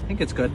I think it's good.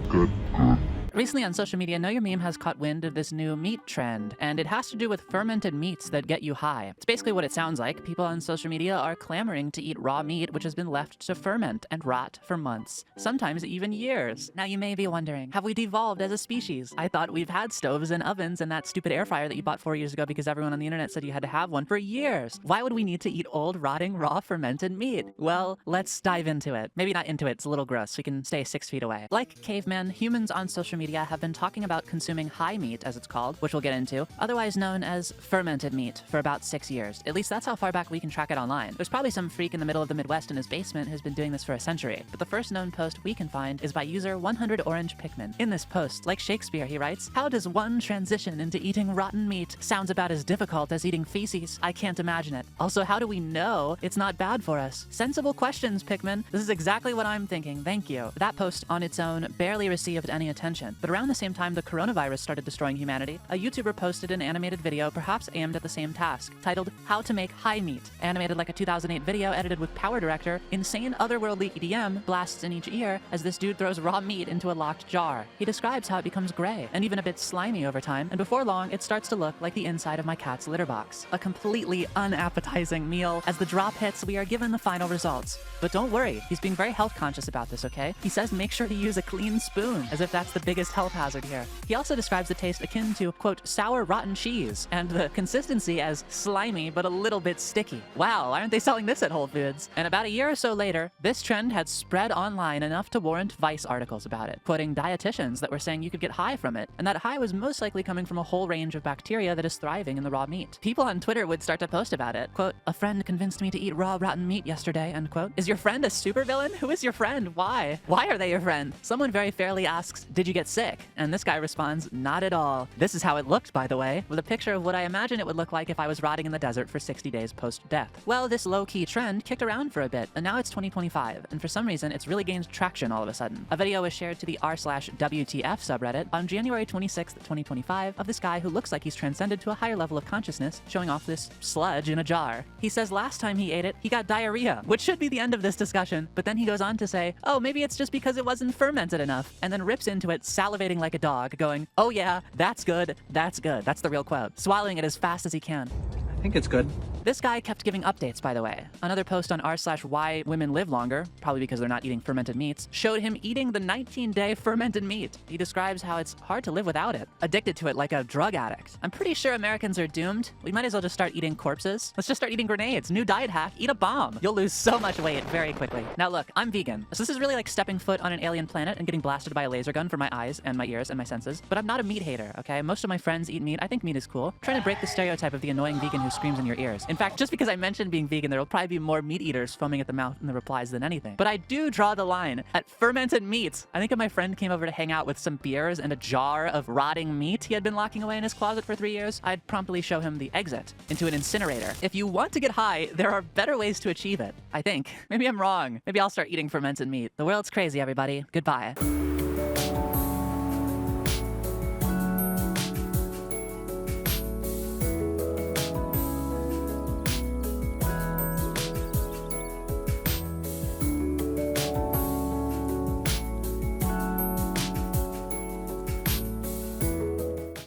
Recently on social media, Know Your Meme has caught wind of this new meat trend, and it has to do with fermented meats that get you high. It's basically what it sounds like. People on social media are clamoring to eat raw meat which has been left to ferment and rot for months, sometimes even years. Now you may be wondering, have we devolved as a species? I thought we've had stoves and ovens and that stupid air fryer that you bought 4 years ago because everyone on the internet said you had to have one for years. Why would we need to eat old, rotting, raw, fermented meat? Well, let's dive into it. Maybe not into it, it's a little gross, so we can stay 6 feet away. Like cavemen, humans on social media have been talking about consuming high meat, as it's called, which we'll get into, otherwise known as fermented meat, for about 6 years. At least that's how far back we can track it online. There's probably some freak in the middle of the Midwest in his basement who's been doing this for a century, but the first known post we can find is by user 100 Orange Pikmin. In this post, like Shakespeare, he writes, "How does one transition into eating rotten meat? Sounds about as difficult as eating feces. I can't imagine it. Also, how do we know it's not bad for us? Sensible questions, Pikmin. This is exactly what I'm thinking. Thank you." That post on its own barely received any attention, but around the same time the coronavirus started destroying humanity, a YouTuber posted an animated video perhaps aimed at the same task, titled "How to Make High Meat." Animated like a 2008 video edited with Power Director, insane otherworldly EDM blasts in each ear as this dude throws raw meat into a locked jar. He describes how it becomes gray, and even a bit slimy over time, and before long it starts to look like the inside of my cat's litter box. A completely unappetizing meal. As the drop hits, we are given the final results. But don't worry, he's being very health conscious about this, okay? He says make sure to use a clean spoon, as if that's the biggest health hazard here. He also describes the taste akin to, quote, sour rotten cheese, and the consistency as slimy but a little bit sticky. Wow, aren't they selling this at Whole Foods? And about a year or so later, this trend had spread online enough to warrant Vice articles about it, quoting dietitians that were saying you could get high from it, and that high was most likely coming from a whole range of bacteria that is thriving in the raw meat. People on Twitter would start to post about it. Quote, "A friend convinced me to eat raw rotten meat yesterday," end quote. Is your friend a supervillain? Who is your friend? Why? Why are they your friend? Someone very fairly asks, "Did you get sick?" And this guy responds, "Not at all." This is how it looked, by the way, with a picture of what I imagine it would look like if I was rotting in the desert for 60 days post-death. Well, this low-key trend kicked around for a bit, and now it's 2025, and for some reason, it's really gained traction all of a sudden. A video was shared to the r/WTF subreddit on January 26th, 2025, of this guy who looks like he's transcended to a higher level of consciousness, showing off this sludge in a jar. He says last time he ate it, he got diarrhea, which should be the end of this discussion, but then he goes on to say, oh, maybe it's just because it wasn't fermented enough, and then rips into it, salivating like a dog, going, oh yeah, that's good, that's good. That's the real quote. Swallowing it as fast as he can. I think it's good. This guy kept giving updates, by the way. Another post on r/why women live longer, probably because they're not eating fermented meats, showed him eating the 19-day fermented meat. He describes how it's hard to live without it, addicted to it like a drug addict. I'm pretty sure Americans are doomed. We might as well just start eating corpses. Let's just start eating grenades. New diet hack, eat a bomb. You'll lose so much weight very quickly. Now look, I'm vegan, so this is really like stepping foot on an alien planet and getting blasted by a laser gun for my eyes and my ears and my senses. But I'm not a meat hater, okay? Most of my friends eat meat. I think meat is cool. I'm trying to break the stereotype of the annoying vegan who screams in your ears. In fact, just because I mentioned being vegan, there will probably be more meat eaters foaming at the mouth in the replies than anything. But I do draw the line at fermented meats. I think if my friend came over to hang out with some beers and a jar of rotting meat he had been locking away in his closet for 3 years, I'd promptly show him the exit into an incinerator. If you want to get high, there are better ways to achieve it, I think. Maybe I'm wrong. Maybe I'll start eating fermented meat. The world's crazy, everybody. Goodbye.